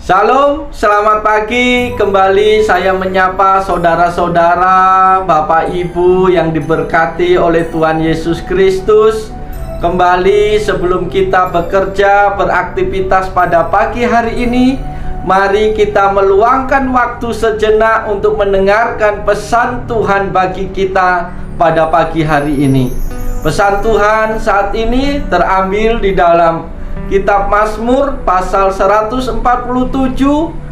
Salam, selamat pagi. Kembali saya menyapa saudara-saudara, Bapak Ibu yang diberkati oleh Tuhan Yesus Kristus. Kembali sebelum kita bekerja, beraktivitas pada pagi hari ini, mari kita meluangkan waktu sejenak untuk mendengarkan pesan Tuhan bagi kita pada pagi hari ini. Pesan Tuhan saat ini terambil di dalam Kitab Mazmur pasal 147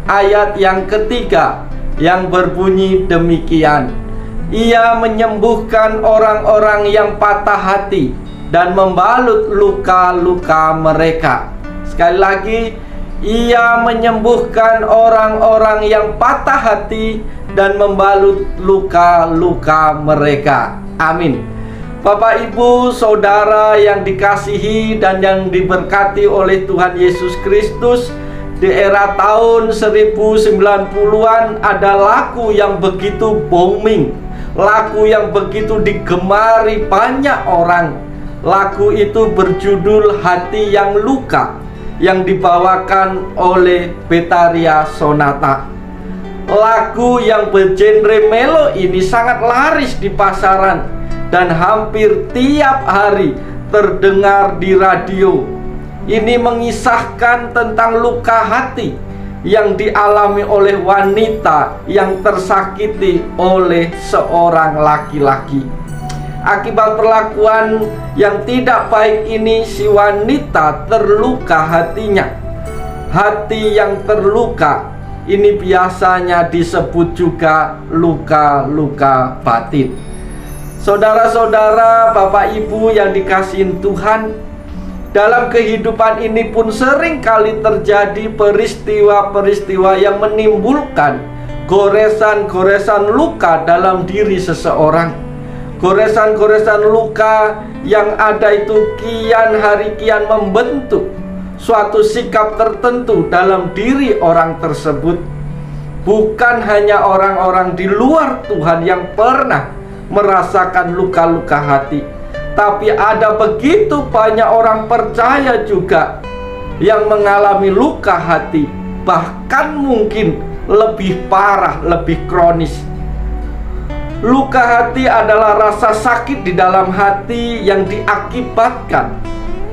ayat yang ketiga, yang berbunyi demikian: Ia menyembuhkan orang-orang yang patah hati dan membalut luka-luka mereka. Sekali lagi, Ia menyembuhkan orang-orang yang patah hati dan membalut luka-luka mereka. Amin. Bapak, Ibu, Saudara yang dikasihi dan yang diberkati oleh Tuhan Yesus Kristus, di era tahun 1090-an ada lagu yang begitu booming, lagu yang begitu digemari banyak orang. Lagu itu berjudul Hati Yang Luka, yang dibawakan oleh Betharia Sonata. Lagu yang bergenre melo ini sangat laris di pasaran dan hampir tiap hari terdengar di radio. Ini mengisahkan tentang luka hati yang dialami oleh wanita yang tersakiti oleh seorang laki-laki. Akibat perlakuan yang tidak baik ini, si wanita terluka hatinya. Hati yang terluka ini biasanya disebut juga luka-luka batin. Saudara-saudara, Bapak Ibu yang dikasihi Tuhan, dalam kehidupan ini pun sering kali terjadi peristiwa-peristiwa yang menimbulkan goresan-goresan luka dalam diri seseorang. Goresan-goresan luka yang ada itu kian hari kian membentuk suatu sikap tertentu dalam diri orang tersebut. Bukan hanya orang-orang di luar Tuhan yang pernah merasakan luka-luka hati, tapi ada begitu banyak orang percaya juga yang mengalami luka hati, bahkan mungkin lebih parah, lebih kronis. Luka hati adalah rasa sakit di dalam hati yang diakibatkan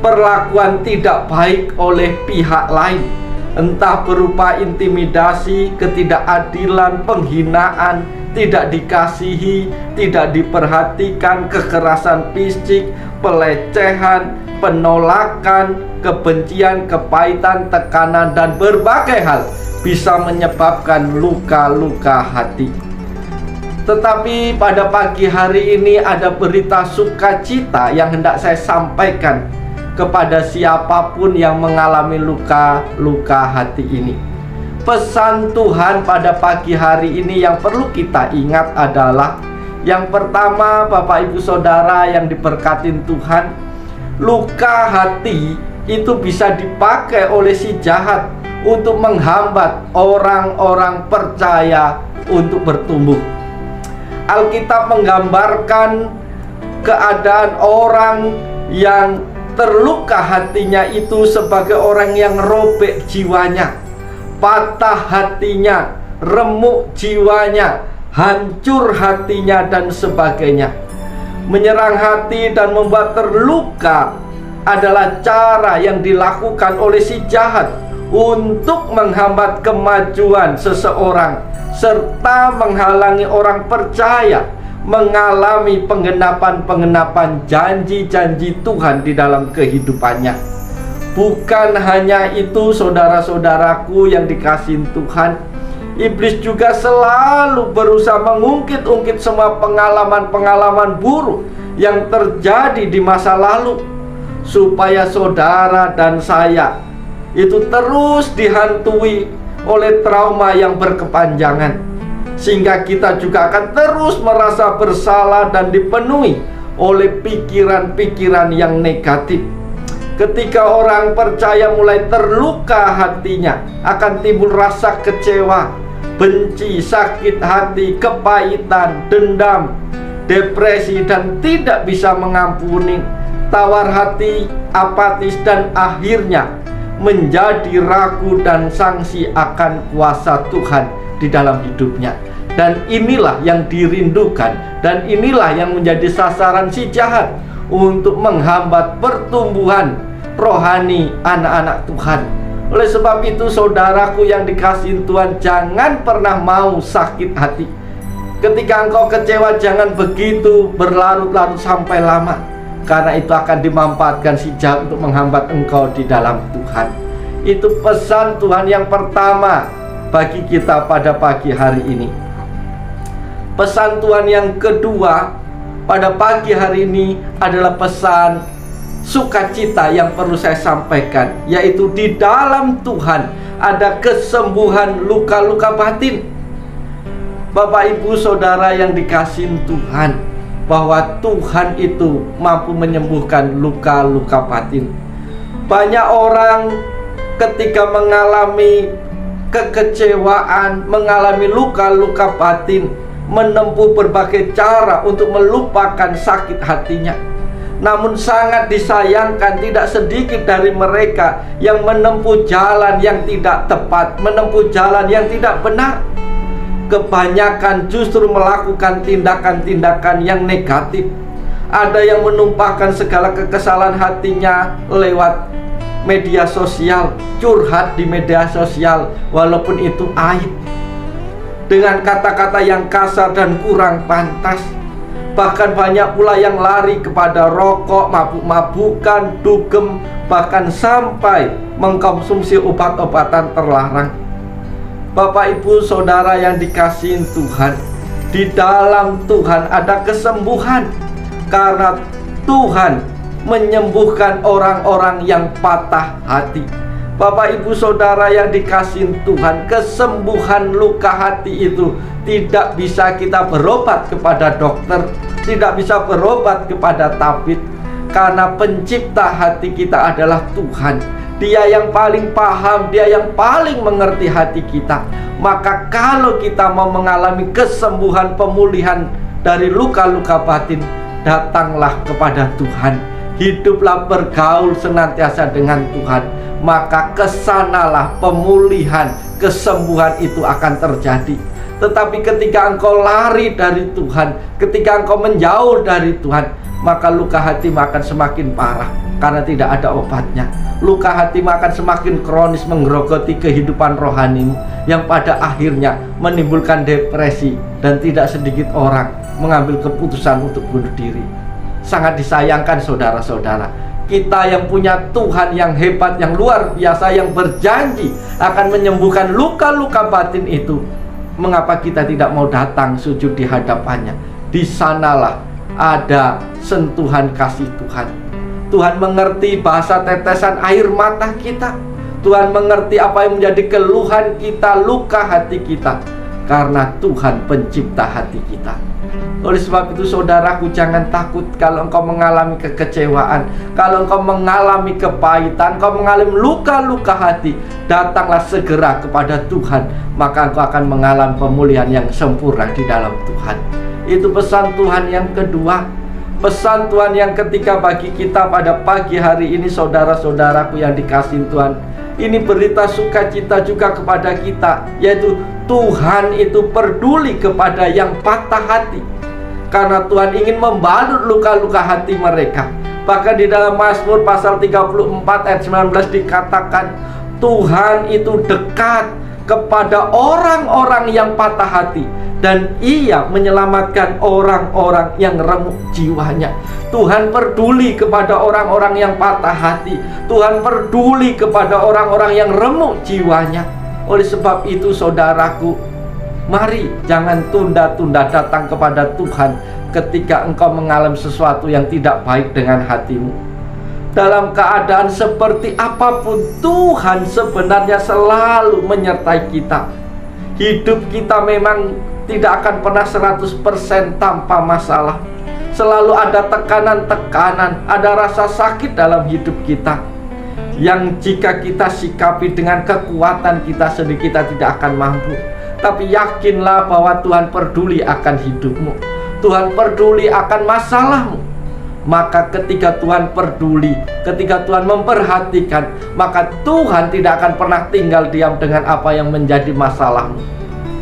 perlakuan tidak baik oleh pihak lain, entah berupa intimidasi, ketidakadilan, penghinaan, tidak dikasihi, tidak diperhatikan, kekerasan fisik, pelecehan, penolakan, kebencian, kepahitan, tekanan, dan berbagai hal bisa menyebabkan luka-luka hati. Tetapi pada pagi hari ini ada berita sukacita yang hendak saya sampaikan kepada siapapun yang mengalami luka-luka hati ini. Pesan Tuhan pada pagi hari ini yang perlu kita ingat adalah, yang pertama, Bapak Ibu Saudara yang diberkatin Tuhan, luka hati itu bisa dipakai oleh si jahat untuk menghambat orang-orang percaya untuk bertumbuh. Alkitab menggambarkan keadaan orang yang terluka hatinya itu sebagai orang yang robek jiwanya, patah hatinya, remuk jiwanya, hancur hatinya, dan sebagainya. Menyerang hati dan membuat terluka adalah cara yang dilakukan oleh si jahat untuk menghambat kemajuan seseorang, serta menghalangi orang percaya mengalami penggenapan-penggenapan janji-janji Tuhan di dalam kehidupannya. Bukan hanya itu, saudara-saudaraku yang dikasihi Tuhan, iblis juga selalu berusaha mengungkit-ungkit semua pengalaman-pengalaman buruk yang terjadi di masa lalu, supaya saudara dan saya itu terus dihantui oleh trauma yang berkepanjangan, sehingga kita juga akan terus merasa bersalah dan dipenuhi oleh pikiran-pikiran yang negatif. Ketika orang percaya mulai terluka hatinya, akan timbul rasa kecewa, benci, sakit hati, kepahitan, dendam, depresi, dan tidak bisa mengampuni, tawar hati, apatis, dan akhirnya menjadi ragu dan sangsi akan kuasa Tuhan di dalam hidupnya. Dan inilah yang dirindukan, dan inilah yang menjadi sasaran si jahat untuk menghambat pertumbuhan rohani anak-anak Tuhan. Oleh sebab itu, saudaraku yang dikasihi Tuhan, jangan pernah mau sakit hati. Ketika engkau kecewa, jangan begitu berlarut-larut sampai lama, karena itu akan dimanfaatkan si jahat untuk menghambat engkau di dalam Tuhan. Itu pesan Tuhan yang pertama bagi kita pada pagi hari ini. Pesan Tuhan yang kedua pada pagi hari ini adalah pesan sukacita yang perlu saya sampaikan, yaitu di dalam Tuhan ada kesembuhan luka-luka batin. Bapak, Ibu, Saudara yang dikasihi Tuhan, bahwa Tuhan itu mampu menyembuhkan luka-luka batin. Banyak orang ketika mengalami kekecewaan, mengalami luka-luka batin, menempuh berbagai cara untuk melupakan sakit hatinya. Namun sangat disayangkan, tidak sedikit dari mereka yang menempuh jalan yang tidak tepat, menempuh jalan yang tidak benar. Kebanyakan justru melakukan tindakan-tindakan yang negatif. Ada yang menumpahkan segala kekesalan hatinya lewat media sosial, curhat di media sosial walaupun itu aib, dengan kata-kata yang kasar dan kurang pantas. Bahkan banyak pula yang lari kepada rokok, mabuk-mabukan, dugem, bahkan sampai mengkonsumsi obat-obatan terlarang. Bapak, Ibu, Saudara yang dikasihi Tuhan, di dalam Tuhan ada kesembuhan, karena Tuhan menyembuhkan orang-orang yang patah hati. Bapak, Ibu, Saudara yang dikasihi Tuhan, kesembuhan luka hati itu tidak bisa kita berobat kepada dokter, tidak bisa berobat kepada tabib, karena pencipta hati kita adalah Tuhan. Dia yang paling paham, Dia yang paling mengerti hati kita. Maka kalau kita mau mengalami kesembuhan, pemulihan dari luka-luka batin, datanglah kepada Tuhan. Hiduplah bergaul senantiasa dengan Tuhan. Maka kesanalah pemulihan, kesembuhan itu akan terjadi. Tetapi ketika engkau lari dari Tuhan, ketika engkau menjauh dari Tuhan, maka luka hatimu akan semakin parah, karena tidak ada obatnya. Luka hatimu akan semakin kronis, menggerogoti kehidupan rohanimu, yang pada akhirnya menimbulkan depresi, dan tidak sedikit orang mengambil keputusan untuk bunuh diri. Sangat disayangkan, saudara-saudara, kita yang punya Tuhan yang hebat, yang luar biasa, yang berjanji akan menyembuhkan luka-luka batin itu, mengapa kita tidak mau datang sujud di hadapannya? Di sanalah ada sentuhan kasih Tuhan. Tuhan mengerti bahasa tetesan air mata kita. Tuhan mengerti apa yang menjadi keluhan kita, luka hati kita, karena Tuhan pencipta hati kita. Oleh sebab itu, saudaraku, jangan takut kalau engkau mengalami kekecewaan, kalau engkau mengalami kepahitan, engkau mengalami luka-luka hati, datanglah segera kepada Tuhan, maka engkau akan mengalami pemulihan yang sempurna di dalam Tuhan. Itu pesan Tuhan yang kedua. Pesan Tuhan yang ketiga bagi kita pada pagi hari ini, saudara-saudaraku yang dikasihi Tuhan, ini berita sukacita juga kepada kita, yaitu Tuhan itu peduli kepada yang patah hati, karena Tuhan ingin membalut luka-luka hati mereka. Bahkan di dalam Mazmur pasal 34 ayat 19 dikatakan, Tuhan itu dekat kepada orang-orang yang patah hati, dan Ia menyelamatkan orang-orang yang remuk jiwanya. Tuhan peduli kepada orang-orang yang patah hati. Tuhan peduli kepada orang-orang yang remuk jiwanya. Oleh sebab itu, saudaraku, mari jangan tunda-tunda datang kepada Tuhan ketika engkau mengalami sesuatu yang tidak baik dengan hatimu. Dalam keadaan seperti apapun, Tuhan sebenarnya selalu menyertai kita. Hidup kita memang tidak akan pernah 100% tanpa masalah. Selalu ada tekanan-tekanan, ada rasa sakit dalam hidup kita, yang jika kita sikapi dengan kekuatan kita sendiri, kita tidak akan mampu. Tapi yakinlah bahwa Tuhan peduli akan hidupmu. Tuhan peduli akan masalahmu. maka ketika Tuhan peduli, ketika Tuhan memperhatikan, maka Tuhan tidak akan pernah tinggal diam dengan apa yang menjadi masalahmu.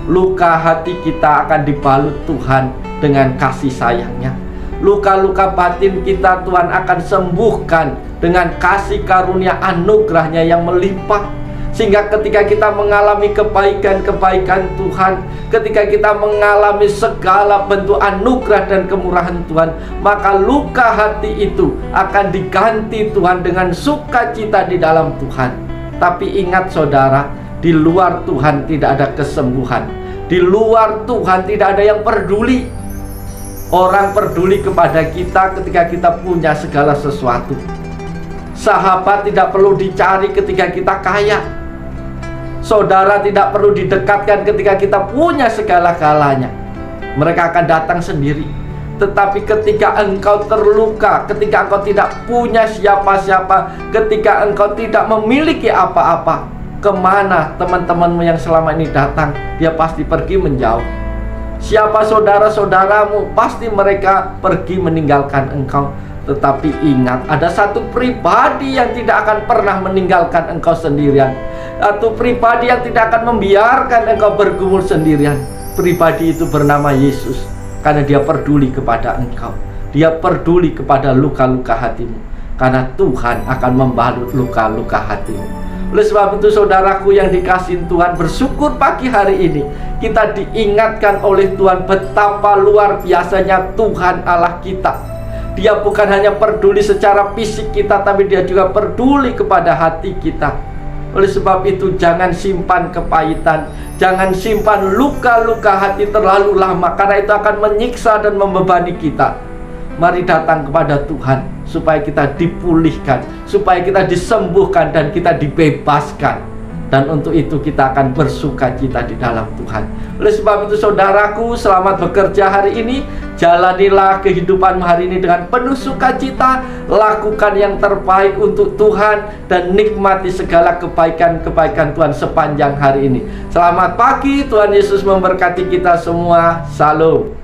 Luka hati kita akan dibalut Tuhan dengan kasih sayangnya. Luka-luka batin kita Tuhan akan sembuhkan dengan kasih karunia anugerahnya yang melimpah. Sehingga ketika kita mengalami kebaikan-kebaikan Tuhan, ketika kita mengalami segala bentuk anugerah dan kemurahan Tuhan, maka luka hati itu akan diganti Tuhan dengan sukacita di dalam Tuhan. Tapi ingat saudara, di luar Tuhan tidak ada kesembuhan. Di luar Tuhan tidak ada yang peduli. Orang peduli kepada kita ketika kita punya segala sesuatu. Sahabat tidak perlu dicari ketika kita kaya. Saudara tidak perlu didekatkan ketika kita punya segala-galanya. Mereka akan datang sendiri. Tetapi ketika engkau terluka, ketika engkau tidak punya siapa-siapa, ketika engkau tidak memiliki apa-apa, kemana teman-temanmu yang selama ini datang? Dia pasti pergi menjauh. Siapa saudara-saudaramu, pasti mereka pergi meninggalkan engkau. Tetapi ingat, ada satu pribadi yang tidak akan pernah meninggalkan engkau sendirian. Satu pribadi yang tidak akan membiarkan engkau bergumul sendirian. Pribadi itu bernama Yesus. Karena dia peduli kepada engkau. Dia peduli kepada luka-luka hatimu. Karena Tuhan akan membalut luka-luka hatimu. Oleh sebab itu saudaraku yang dikasihi Tuhan, bersyukur pagi hari ini kita diingatkan oleh Tuhan betapa luar biasanya Tuhan Allah kita. Dia bukan hanya peduli secara fisik kita, tapi dia juga peduli kepada hati kita. Oleh sebab itu jangan simpan kepahitan, jangan simpan luka-luka hati terlalu lama, karena itu akan menyiksa dan membebani kita. Mari datang kepada Tuhan supaya kita dipulihkan, supaya kita disembuhkan dan kita dibebaskan. Dan untuk itu kita akan bersukacita di dalam Tuhan. Oleh sebab itu saudaraku, selamat bekerja hari ini. Jalanilah kehidupanmu hari ini dengan penuh sukacita. Lakukan yang terbaik untuk Tuhan dan nikmati segala kebaikan-kebaikan Tuhan sepanjang hari ini. Selamat pagi, Tuhan Yesus memberkati kita semua. Salam.